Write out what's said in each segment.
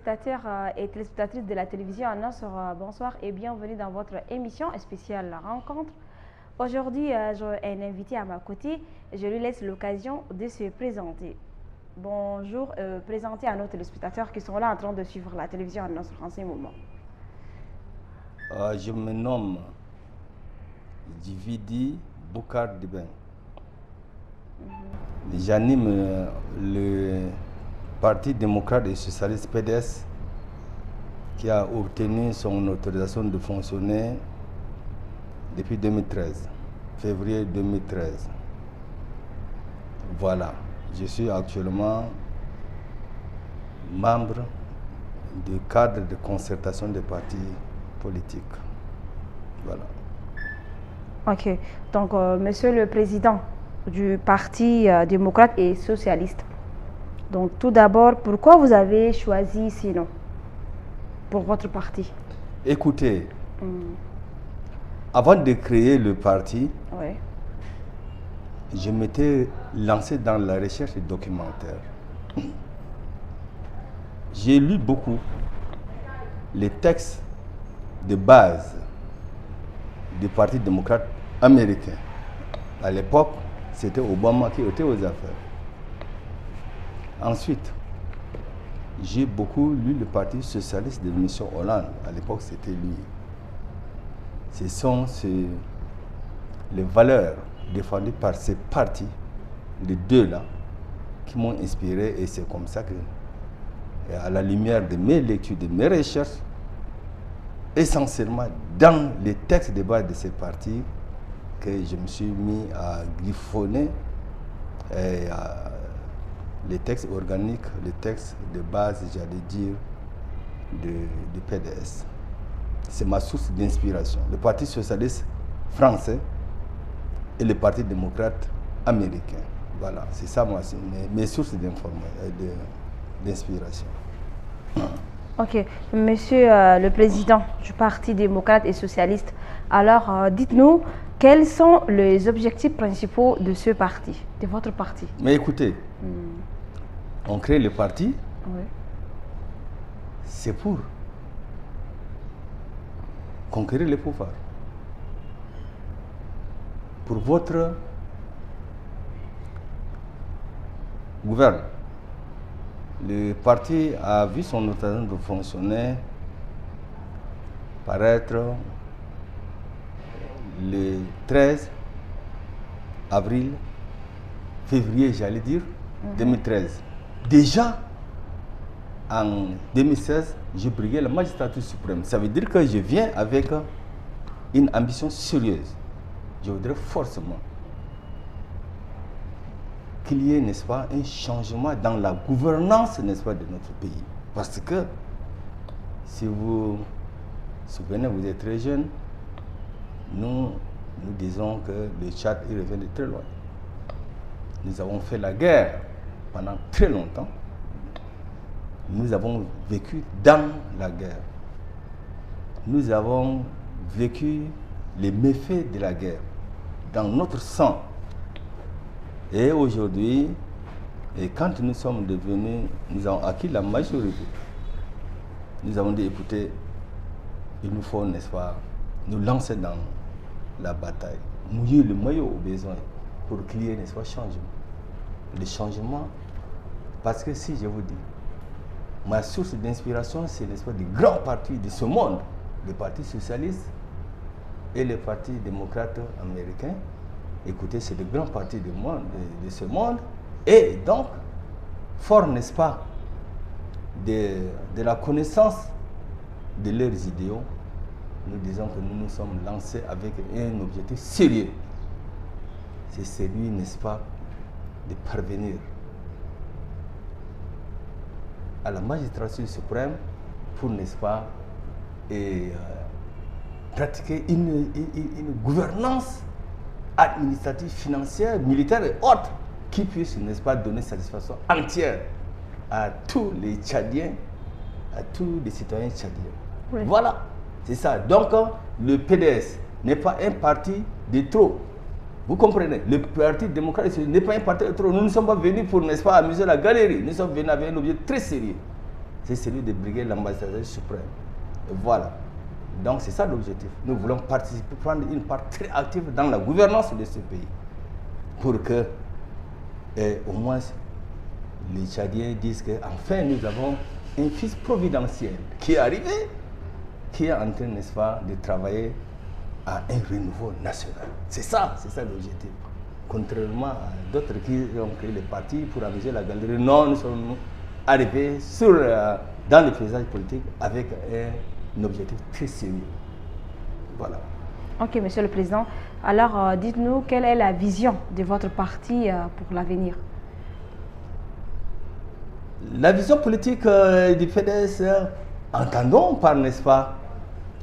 téléspectateurs et téléspectatrices de la télévision An-Nasr, bonsoir et bienvenue dans votre émission spéciale La Rencontre. Aujourd'hui, j'ai un invité à ma côté. Je lui laisse l'occasion de se présenter. Bonjour, présentez à nos téléspectateurs qui sont là en train de suivre la télévision An-Nasr en ce moment. Je me nomme Djividi Boukar Dibeng. J'anime le Parti démocrate et socialiste PDS qui a obtenu son autorisation de fonctionner depuis 2013, février 2013. Voilà, je suis actuellement membre du cadre de concertation des partis politiques. Voilà. Ok, donc monsieur le président du Parti démocrate et socialiste. Donc tout d'abord, pourquoi vous avez choisi ce nom pour votre parti? Écoutez, avant de créer le parti, Oui. je m'étais lancé dans la recherche documentaire. J'ai lu beaucoup les textes de base du Parti démocrate américain. À l'époque, c'était Obama qui était aux affaires. Ensuite, j'ai beaucoup lu le Parti socialiste de M. Hollande. À l'époque, c'était lui. Ce sont les valeurs défendues par ces partis, les deux-là, qui m'ont inspiré. Et c'est comme ça que, à la lumière de mes lectures, de mes recherches, essentiellement dans les textes de base de ces partis, que je me suis mis à griffonner les textes organiques, les textes de base, j'allais dire, du PDS. C'est ma source d'inspiration. Le Parti socialiste français et le Parti démocrate américain. Voilà, c'est ça mes sources d'inspiration. Ok, monsieur le président du Parti démocrate et socialiste, alors dites-nous quels sont les objectifs principaux de ce parti, de votre parti? Mais écoutez, on crée le parti, Oui. c'est pour conquérir le pouvoir. Pour votre gouvernement. Le parti a vu son autorisation de fonctionner paraître le 13 avril, février, j'allais dire, 2013. Déjà, en 2016, j'ai brigué la magistrature suprême. Ça veut dire que je viens avec une ambition sérieuse. Je voudrais forcément qu'il y ait, n'est-ce pas, un changement dans la gouvernance, n'est-ce pas, de notre pays. Parce que, si vous vous souvenez, vous êtes très jeune, nous disons que le Tchad, il revient de très loin. Nous avons fait la guerre pendant très longtemps. Nous avons vécu dans la guerre. Nous avons vécu les méfaits de la guerre dans notre sang. Et aujourd'hui, quand nous sommes devenus, nous avons acquis la majorité. Nous avons dit, écoutez, il nous faut, n'est-ce pas, nous lancer dans la bataille, mouiller le maillot au besoin pour qu'il y ait, n'est-ce pas, changement. Le changement, parce que si je vous dis, ma source d'inspiration, c'est, n'est-ce pas, des grands partis de ce monde, le Parti socialiste et le Parti démocrate américain. Écoutez, c'est de grands partis de ce monde. Et donc, fort, n'est-ce pas, de la connaissance de leurs idéaux, nous disons que nous nous sommes lancés avec un objectif sérieux. C'est celui, n'est-ce pas, de parvenir à la magistrature suprême pour, n'est-ce pas, pratiquer une gouvernance administrative, financière, militaire et autres qui puisse, n'est-ce pas, donner satisfaction entière à tous les Tchadiens, à tous les citoyens tchadiens. Oui. Voilà, c'est ça. Donc, le PDS n'est pas un parti de trop. Vous comprenez? Le Parti démocrate n'est pas un parti de trop. Nous ne sommes pas venus pour, n'est-ce pas, amuser la galerie. Nous sommes venus avec un objet très sérieux. c'est celui de briguer l'ambassadeur suprême. Et voilà. Donc c'est ça l'objectif. Nous voulons participer, prendre une part très active dans la gouvernance de ce pays. Pour que, au moins, les Tchadiens disent qu'enfin nous avons un fils providentiel qui est arrivé, qui est en train, n'est-ce pas, de travailler à un renouveau national. C'est ça l'objectif. Contrairement à d'autres qui ont créé les partis pour amuser la galerie, non, nous sommes arrivés dans le paysage politique avec un objectif très sérieux. Voilà. Ok, Monsieur le Président. Alors, dites-nous, quelle est la vision de votre parti pour l'avenir? La vision politique du PDS, entendons par, n'est-ce pas,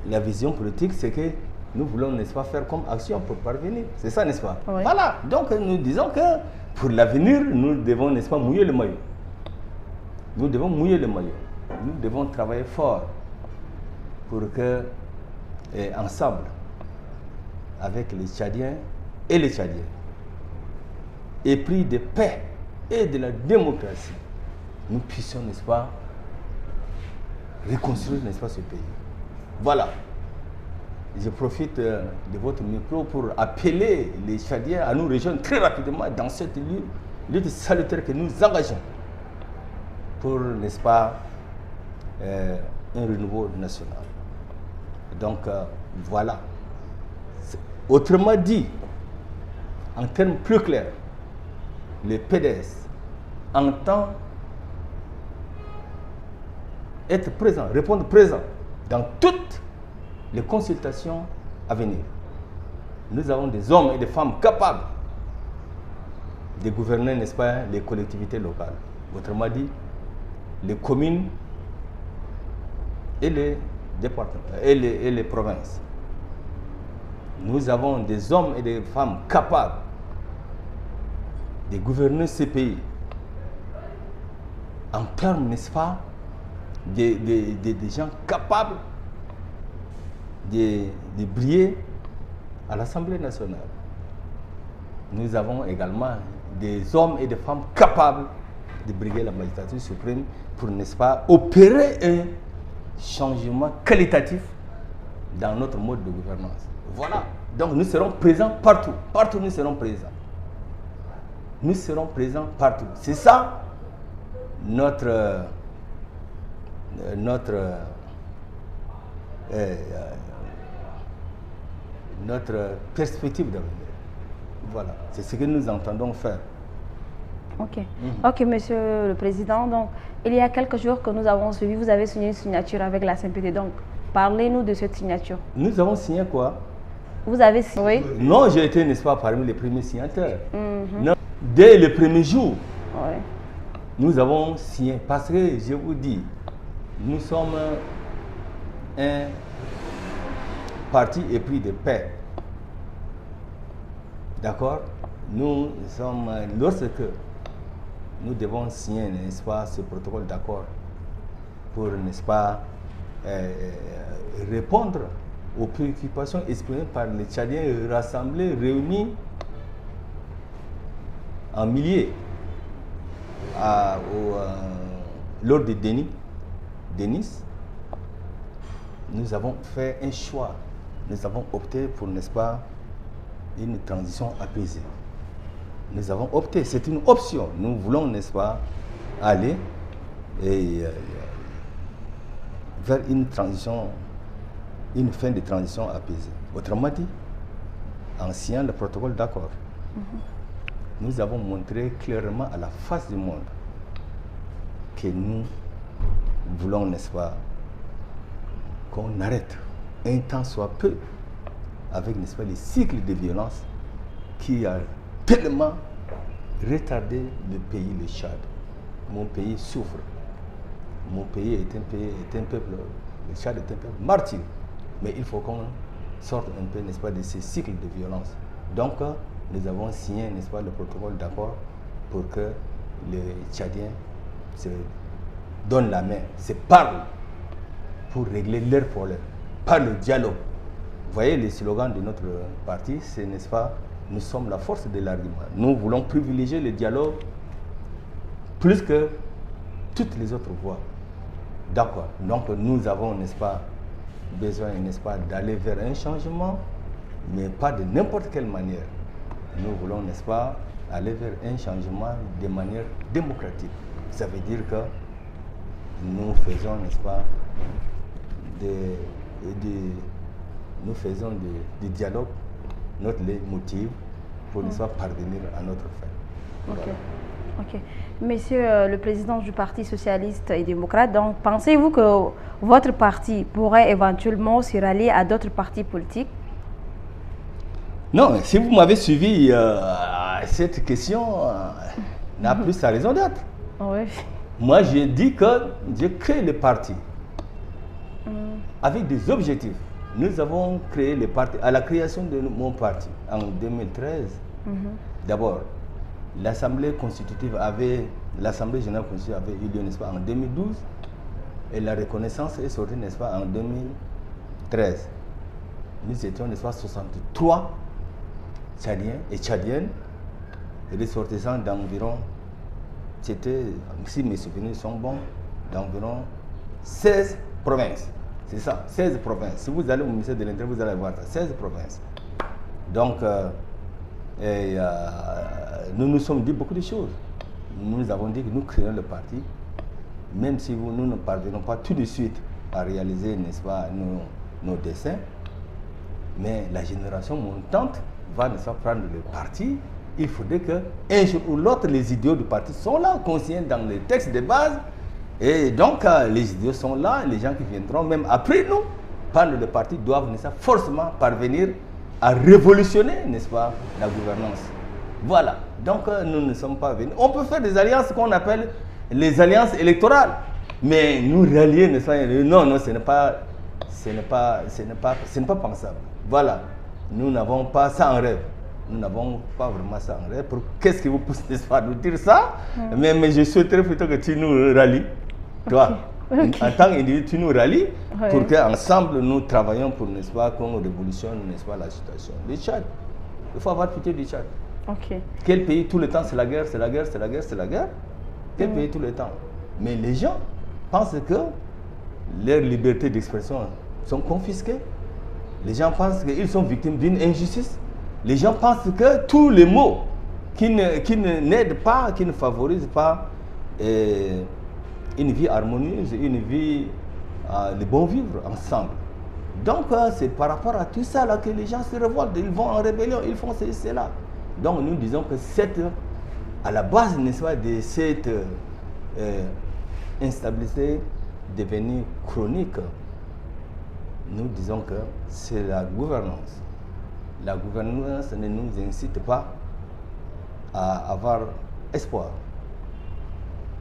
la vision politique, c'est que nous voulons, n'est-ce pas, faire comme action pour parvenir. C'est ça, n'est-ce pas? Oui. Voilà. Donc, nous disons que pour l'avenir, nous devons, n'est-ce pas, mouiller le maillot. Nous devons mouiller le maillot. Nous devons travailler fort pour que, ensemble, avec les Tchadiens et les Tchadiens, épris de paix et de la démocratie, nous puissions, n'est-ce pas, reconstruire, n'est-ce pas, ce pays. Voilà. Je profite de votre micro pour appeler les Tchadiens à nous rejoindre très rapidement dans cette lutte salutaire que nous engageons pour, n'est-ce pas, un renouveau national. Donc, voilà. Autrement dit, en termes plus clairs, le PDS entend être présent, répondre présent dans toutes les consultations à venir. Nous avons des hommes et des femmes capables de gouverner, n'est-ce pas, les collectivités locales. Autrement dit, les communes et les départements et les provinces. Nous avons des hommes et des femmes capables de gouverner ce pays en termes, n'est-ce pas, des gens capables de briller à l'Assemblée nationale. Nous avons également des hommes et des femmes capables de briguer la magistrature suprême pour, n'est-ce pas, opérer un changement qualitatif dans notre mode de gouvernance. Voilà. Donc nous serons présents partout. Partout nous serons présents. Nous serons présents partout. C'est ça notre perspective d'avenir. Voilà. C'est ce que nous entendons faire. Ok. Ok, Monsieur le Président. Donc, il y a quelques jours que nous avons suivi, vous avez signé une signature avec la CNPD. Donc, parlez-nous de cette signature. Nous avons signé quoi? Vous avez signé? Oui. Non, j'ai été, n'est-ce pas, parmi les premiers signataires. Non, dès le premier jour, Oui. nous avons signé. Parce que, je vous dis, nous sommes un parti épris de paix. D'accord? Nous sommes, lorsque nous devons signer, n'est-ce pas, ce protocole d'accord pour, n'est-ce pas, répondre aux préoccupations exprimées par les Tchadiens rassemblés, réunis en milliers lors de Denis, nous avons fait un choix. Nous avons opté pour, n'est-ce pas, une transition apaisée. Nous avons opté, c'est une option. Nous voulons, n'est-ce pas, aller vers une transition, une fin de transition apaisée. Autrement dit, en signant le protocole d'accord, nous avons montré clairement à la face du monde que nous voulons, n'est-ce pas, qu'on arrête un temps soit peu avec, n'est-ce pas, les cycles de violence qui a tellement retardé le pays, le Tchad. Mon pays souffre. Mon pays est un peuple, le Tchad est un peuple martyr. Mais il faut qu'on sorte un peu, n'est-ce pas, de ces cycles de violence. Donc, nous avons signé, n'est-ce pas, le protocole d'accord pour que les Tchadiens se donnent la main, se parlent pour régler leurs problèmes, par le dialogue. Vous voyez, le slogan de notre parti, c'est, n'est-ce pas, nous sommes la force de l'argument. Nous voulons privilégier le dialogue plus que toutes les autres voies. D'accord. Donc nous avons, n'est-ce pas, besoin, n'est-ce pas, d'aller vers un changement, mais pas de n'importe quelle manière. Nous voulons, n'est-ce pas, aller vers un changement de manière démocratique. Ça veut dire que nous faisons, n'est-ce pas, nous faisons des dialogues, notre motif pour, n'est-ce pas, parvenir à notre fin. Ok. Voilà. Ok. Monsieur le président du Parti socialiste et démocrate, donc pensez-vous que votre parti pourrait éventuellement se rallier à d'autres partis politiques? Non, si vous m'avez suivi, cette question n'a plus sa raison d'être. Oui. Moi, j'ai dit que j'ai créé le parti avec des objectifs. Nous avons créé le parti, à la création de mon parti en 2013. D'abord, l'Assemblée constitutive l'Assemblée générale constitutive avait eu lieu, n'est-ce pas, en 2012, et la reconnaissance est sortie, n'est-ce pas, en 2013. Nous étions, n'est-ce pas, 63 Tchadiens et Tchadiennes, ressortissants d'environ, c'était, si mes souvenirs sont bons, d'environ 16 provinces. C'est ça, 16 provinces. Si vous allez au ministère de l'Intérieur, vous allez voir ça, 16 provinces. Donc, nous nous sommes dit beaucoup de choses. Nous avons dit que nous créons le parti, même si nous ne parvenons pas tout de suite à réaliser, n'est-ce pas, nos desseins, mais la génération montante va, n'est-ce pas, prendre le parti. Il faudrait qu'un jour ou l'autre, les idéaux du parti sont là, conscients dans les textes de base. Et donc, les idéaux sont là, les gens qui viendront, même après nous, prendre le parti, doivent, n'est-ce pas, forcément parvenir à révolutionner, n'est-ce pas, la gouvernance. Voilà. Donc, nous ne sommes pas venus. On peut faire des alliances qu'on appelle les alliances électorales. Mais nous rallier, n'est-ce pas, non, ce n'est pas pensable. Voilà. Nous n'avons pas ça en rêve. Nous n'avons pas vraiment ça en rêve. Qu'est-ce qui vous pousse, n'est-ce pas, à nous dire ça? Mais je souhaiterais plutôt que tu nous rallies. Toi, en tant qu'individu, tu nous rallies pour qu'ensemble nous travaillons pour, n'est-ce pas, qu'on révolutionne, n'est-ce pas, la situation. Le Tchad, il faut avoir pitié du Tchad. Quel pays tout le temps c'est la guerre, c'est la guerre, c'est la guerre, c'est la guerre? Quel pays tout le temps? Mais les gens pensent que leurs libertés d'expression sont confisquées. Les gens pensent qu'ils sont victimes d'une injustice. Les gens pensent que tous les mots qui n'aident pas, qui ne favorisent pas une vie harmonieuse, une vie de bon vivre ensemble. Donc c'est par rapport à tout ça là que les gens se révoltent, ils vont en rébellion, ils font cela. Donc nous disons que à la base, n'est-ce pas, de cette instabilité devenue chronique, nous disons que c'est la gouvernance. La gouvernance ne nous incite pas à avoir espoir.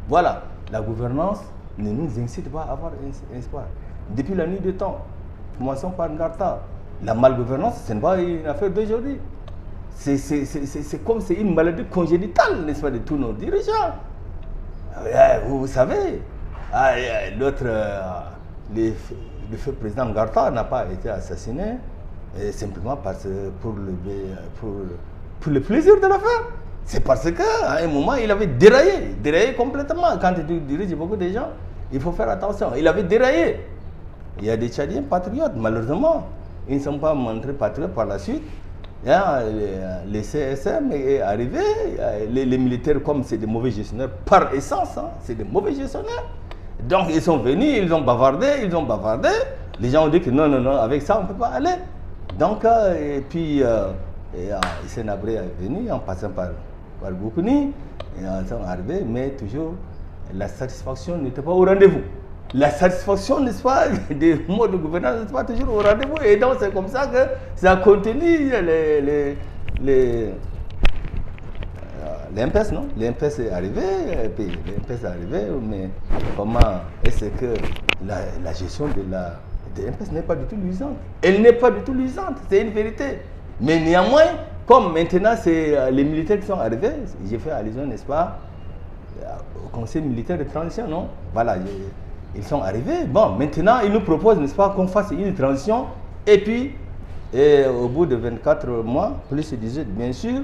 Voilà, la gouvernance ne nous incite pas à avoir espoir. Depuis la nuit des temps, commençons par Ngarta. La malgouvernance, ce n'est pas une affaire d'aujourd'hui. C'est comme c'est une maladie congénitale, n'est-ce pas, de tous nos dirigeants. Vous savez, le feu président Ngarta n'a pas été assassiné simplement pour le plaisir de l'affaire. C'est parce qu'à un moment, il avait déraillé complètement. Quand tu diriges beaucoup de gens, il faut faire attention. Il avait déraillé. Il y a des Tchadiens patriotes, malheureusement. Ils ne sont pas montrés patriotes par la suite. Les CSM est arrivé, les militaires, comme c'est des mauvais gestionnaires par essence, c'est des mauvais gestionnaires. Donc ils sont venus, ils ont bavardé. Les gens ont dit que non, avec ça on ne peut pas aller. Donc, et puis, Sénabré est venu en passant par Boukouni, ils sont arrivés, mais toujours la satisfaction n'était pas au rendez-vous. La satisfaction, n'est-ce pas, des modes de gouvernance n'est pas toujours au rendez-vous. Et donc, c'est comme ça que ça continue l'IMPES, non? L'IMPES est arrivé, mais comment est-ce que la gestion de l'IMPES n'est pas du tout luisante? Elle n'est pas du tout luisante, c'est une vérité. Mais néanmoins, comme maintenant, c'est les militaires qui sont arrivés, j'ai fait allusion, n'est-ce pas, au conseil militaire de transition, non? Voilà, ils sont arrivés. Bon, maintenant, ils nous proposent, n'est-ce pas, qu'on fasse une transition. Et puis, au bout de 24 mois, plus de 18, bien sûr,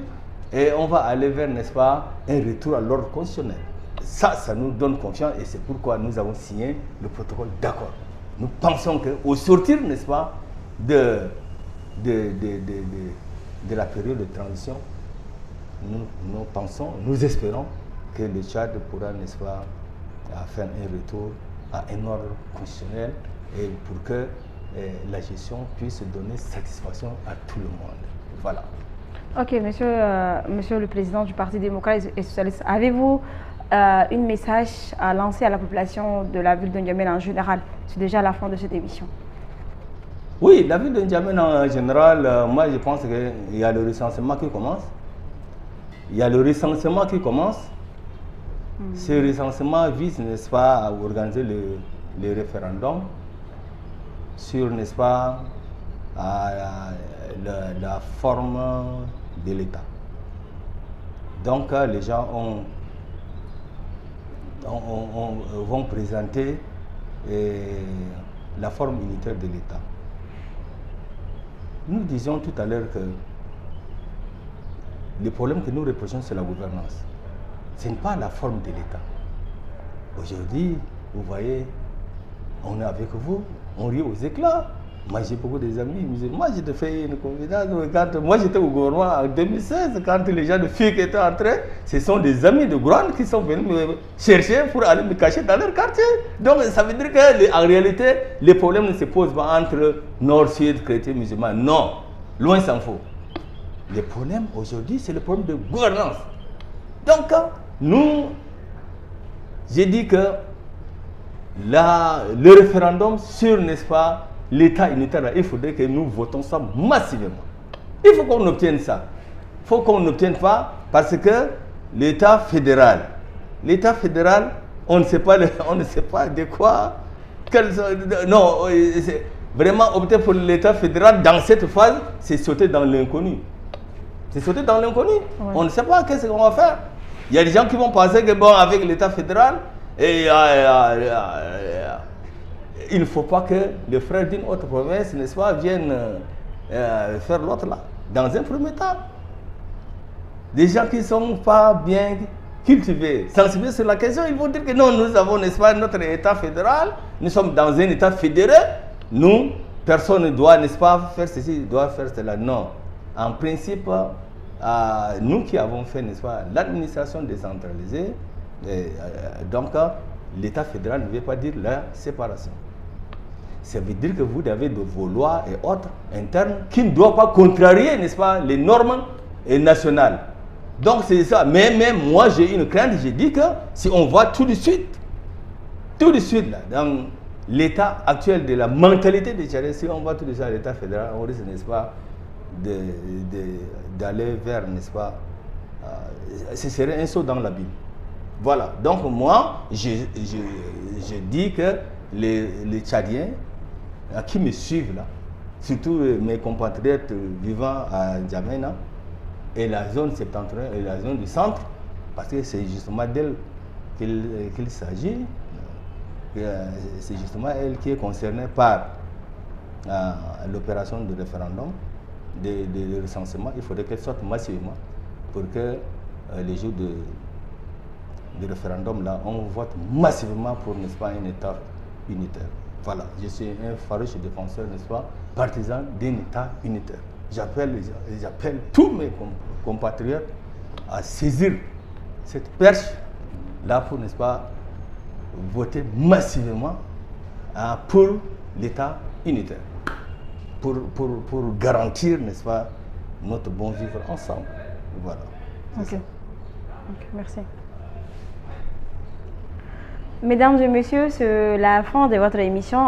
et on va aller vers, n'est-ce pas, un retour à l'ordre constitutionnel. ça nous donne confiance et c'est pourquoi nous avons signé le protocole d'accord. Nous pensons qu'au sortir, n'est-ce pas, de la période de transition, nous pensons, nous espérons que le Tchad pourra, n'est-ce pas, faire un retour à un ordre constitutionnel et pour que la gestion puisse donner satisfaction à tout le monde. Voilà. Ok, monsieur le président du Parti démocrate et socialiste, avez-vous un message à lancer à la population de la ville de N'Djamena en général? C'est déjà la fin de cette émission. Oui, la ville de N'Djamena en général, moi je pense qu'il y a le recensement qui commence. Il y a le recensement qui commence. Ce recensement vise, n'est-ce pas, à organiser le référendum sur, n'est-ce pas, la forme de l'État. Donc, les gens vont présenter la forme unitaire de l'État. Nous disions tout à l'heure que le problème que nous reprochons, c'est la gouvernance. Ce n'est pas la forme de l'État. Aujourd'hui, vous voyez, on est avec vous, on rit aux éclats. Moi, j'ai beaucoup d'amis musulmans. J'ai fait une confidence. Moi, j'étais au gouvernement en 2016, quand les gens de FIC étaient entrés, ce sont des amis de Grande qui sont venus me chercher pour aller me cacher dans leur quartier. Donc, ça veut dire qu'en réalité, les problèmes ne se posent pas entre nord, sud, chrétiens, musulmans. Non, loin s'en faut. Le problème aujourd'hui, c'est le problème de gouvernance. Donc, nous, j'ai dit que le référendum sur, n'est-ce pas, l'État unitaire, il faudrait que nous votons ça massivement. Il faut qu'on obtienne ça. Il faut qu'on n'obtienne pas parce que l'État fédéral, on ne sait pas de quoi. Non, vraiment opter pour l'État fédéral dans cette phase, c'est sauter dans l'inconnu. C'est sauter dans l'inconnu. Ouais. On ne sait pas qu'est-ce qu'on va faire. Il y a des gens qui vont penser que bon, avec l'État fédéral, il ne faut pas que les frères d'une autre province, n'est-ce pas, viennent faire l'autre là. Dans un premier temps, des gens qui ne sont pas bien cultivés, sensibilisés sur la question, ils vont dire que non, nous avons, n'est-ce pas, notre État fédéral, nous sommes dans un État fédéré, nous, personne ne doit, n'est-ce pas, faire ceci, doit faire cela. Non. En principe, nous qui avons fait, n'est-ce pas, l'administration décentralisée, donc l'État fédéral ne veut pas dire la séparation. Ça veut dire que vous avez de vos lois et autres internes qui ne doivent pas contrarier, n'est-ce pas, les normes nationales. Donc c'est ça. Mais moi j'ai une crainte, j'ai dit que si on voit tout de suite là, dans l'état actuel de la mentalité des Tchadiens, si on voit tout de suite à l'État fédéral, on risque, n'est-ce pas, d'aller vers, n'est-ce pas, ce serait un saut dans l'abîme. Voilà, donc moi, je dis que les Tchadiens qui me suivent là, surtout mes compatriotes vivant à N'Djamena et la zone septentrionale et la zone du centre, parce que c'est justement d'elle qu'il s'agit, c'est justement elle qui est concernée par l'opération de référendum, de recensement. Il faudrait qu'elle sorte massivement pour que les jours de référendum là, on vote massivement pour, n'est-ce pas, un État unitaire. Voilà, je suis un farouche défenseur, n'est-ce pas, partisan d'un État unitaire. J'appelle tous mes compatriotes à saisir cette perche là pour, n'est-ce pas, voter massivement pour l'État unitaire, pour garantir, n'est-ce pas, notre bon vivre ensemble. Voilà. Ok, merci. Mesdames et messieurs, c'est la fin de votre émission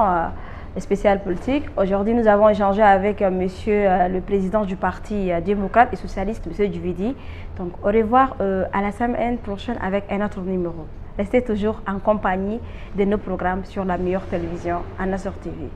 spéciale politique. Aujourd'hui, nous avons échangé avec monsieur le président du Parti démocrate et socialiste, monsieur Duvidi. Donc, au revoir à la semaine prochaine avec un autre numéro. Restez toujours en compagnie de nos programmes sur la meilleure télévision, Anasor TV.